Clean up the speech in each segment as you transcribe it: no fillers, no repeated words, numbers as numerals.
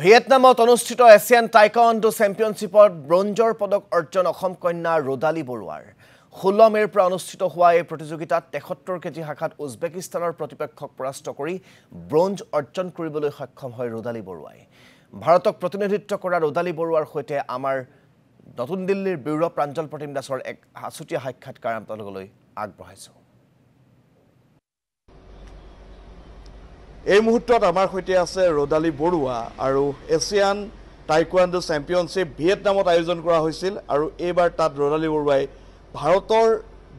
ভিয়েটনামত অনুষ্ঠিত Asian taekwondo চেম্পিয়নশ্বিপত ব্ৰঞ্জৰ পদক অৰ্জন অসম কন্যা ৰদালি বৰুৱাৰ 16 মেৰ পৰা অনুষ্ঠিত হোৱা এই প্ৰতিযোগিতাত 73 কেজি শাখাত উজবেকিস্তানৰ প্ৰতিপক্ষক পৰাস্ত কৰি ব্ৰঞ্জ অৰ্জন কৰিবলৈ সক্ষম হয় ৰদালি বৰুৱাই ভাৰতক প্ৰতিনিধিত্ব কৰা ৰদালি বৰুৱাৰ সৈতে আমাৰ নতুন দিল্লীৰ ব্যুৰ প্ৰাঞ্জল প্ৰতিম দাসৰ এক হাসুতীয়া সাক্ষাৎকাৰ আপোনালোকলৈ আগবঢ়াইছো। এই মুহূৰ্তত আমাৰ সৈতে আছে ৰদালি বৰুৱা আৰু এছিয়ান টাইকোৱাণ্ডো চেম্পিয়নশ্বিপ ভিয়েটনামত আয়োজন কৰা হৈছিল আৰু এইবাৰ তাত ৰদালি বৰুৱাই ভাৰতৰ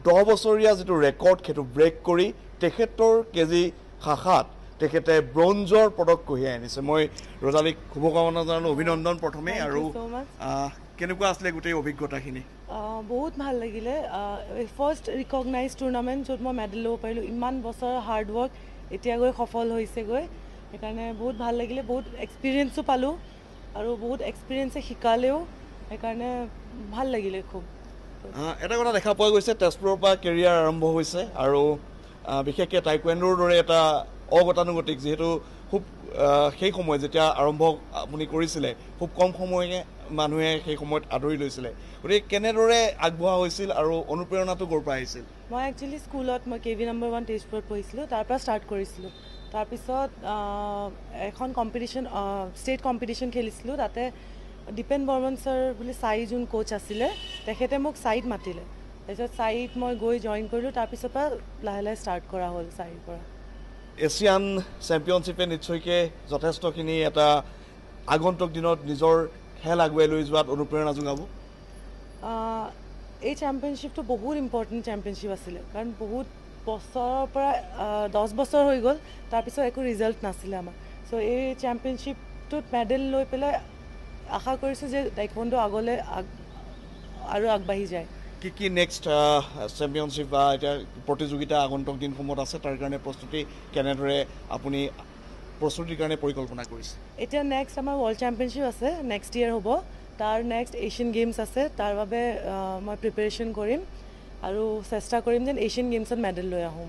10 বছৰীয়া যেটো ৰেকৰ্ড হেতু ব্ৰেক কৰি 73 কেজি শাখাত তেখেতে ব্ৰঞ্জৰ পদক কঢ়িয়াই আনিছে। মই ৰদালিক শুভকামনা জনালো, অভিনন্দন প্ৰথমে। আৰু কেনেকুৱা আসলে গোটেই অভিজ্ঞতাখিনি? বহুত ভাল লাগিলে। ফাৰ্ষ্ট ৰিকগনাইজ টুৰ্নামেণ্ট য'ত মই মেডেল ল'ব পাৰিলোঁ, ইমান বছৰ হাৰ্ড ৱৰ্ক এতিয়া গৈ সফল হৈছে গৈ, সেইকাৰণে বহুত ভাল লাগিলে। বহুত এক্সপিৰিয়েঞ্চো পালোঁ আৰু বহুত এক্সপিৰিয়েঞ্চে শিকালেও, সেইকাৰণে ভাল লাগিলে খুব। এটা কথা দেখা পোৱা গৈছে, তেজপুৰৰ পৰা কেৰিয়াৰ আৰম্ভ হৈছে আৰু বিশেষকৈ টাইকোৱাণ্ডোৰ দৰে এটা অগতানুগতিক, যিহেতু খুব সেই সময় যেতিয়া আৰম্ভ আপুনি কৰিছিলে খুব কম সময়ে মানুহে সেই সময়ত আদৰি লৈছিলে, গতিকে কেনেদৰে আগবঢ়া হৈছিল আৰু অনুপ্ৰেৰণাটো ক'ৰ পৰা আহিছিল? মই একচুৱেলি স্কুলত মই KV No. 1 তেজপুৰত পঢ়িছিলোঁ, তাৰ পৰা ষ্টাৰ্ট কৰিছিলোঁ। তাৰপিছত এখন কম্পিটিশ্যন, ষ্টেট কম্পিটিশ্যন খেলিছিলোঁ। তাতে দীপেন বৰ্মন ছাৰ বুলি চাই যোন কোচ আছিলে, তেখেতে মোক চাইত মাতিলে। তাৰপিছত চাইত মই গৈ জইন কৰিলোঁ, তাৰপিছৰ পৰা লাহে লাহে ষ্টাৰ্ট কৰা হ'ল চাইৰ পৰা। এছিয়ান চেম্পিয়নশ্বিপে নিশ্চয়কৈ যথেষ্টখিনি এটা আগন্তুক দিনত নিজৰ খেল আগুৱাই লৈ যোৱাত অনুপ্ৰেৰণা যোগাব। এই চেম্পিয়নশ্বিপটো বহুত ইম্পৰ্টেণ্ট চেম্পিয়নশ্বিপ আছিলে, কাৰণ বহুত বছৰৰ পৰা 10 বছৰ হৈ গ'ল, তাৰপিছত একো ৰিজাল্ট নাছিলে আমাৰ। চ' এই চেম্পিয়নশ্বিপটোত মেডেল লৈ পেলাই আশা কৰিছোঁ যে টাইকোৱাণ্ডো আগলৈ আৰু আগবাঢ়ি যায়। কি নেক্সট চেম্পিয়নশ্বিপ বা এতিয়া প্ৰতিযোগিতা আগন্তুক দিনসমূহত আছে, তাৰ কাৰণে প্ৰস্তুতি কেনেদৰে আপুনি প্ৰস্তুতিৰ কাৰণে পৰিকল্পনা কৰিছে? এতিয়া নেক্সট আমাৰ ৱৰ্ল্ড চেম্পিয়নশ্বিপ আছে, নেক্সট ইয়েৰ হ'ব। তাৰ নেক্সট এছিয়ান গেমছ আছে, তাৰ বাবে মই প্ৰিপেৰেশ্যন কৰিম আৰু চেষ্টা কৰিম যেন এছিয়ান গেমছত মেডেল লৈ আহোঁ।